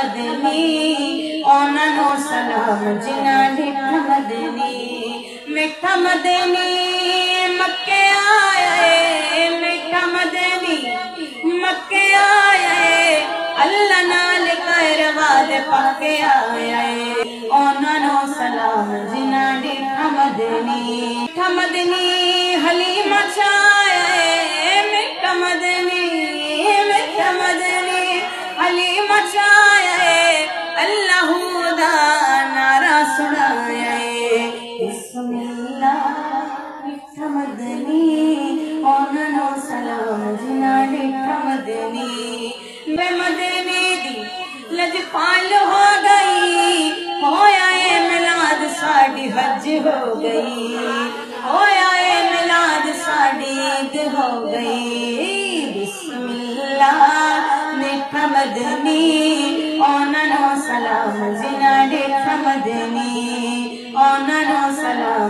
मदनी ओननो सलाम जिना डिठा मदनी मिठा मदनी मक्के आए मिठा मदनी मक्के आए अल्लाह नाल कर वाद पक्के आए ओननो सलाम जिना डिठा मदनी हलीमा छाए मिठा मदनी हलीमा छाए अल्लाह दा नारा सुनाए बिस्मिल्लाह मिठा मदनी ओननो सलाम जिना डिठा मदनी मैं मदनी दी लजपाल हो गई होया ए मिलाद साडी हज हो गई होया ए मिलाद साडी ईद हो गई बिस्मिल्लाह मिठा मदनी ओननो सलाम जिना डिठा मदनी ओननो सलाम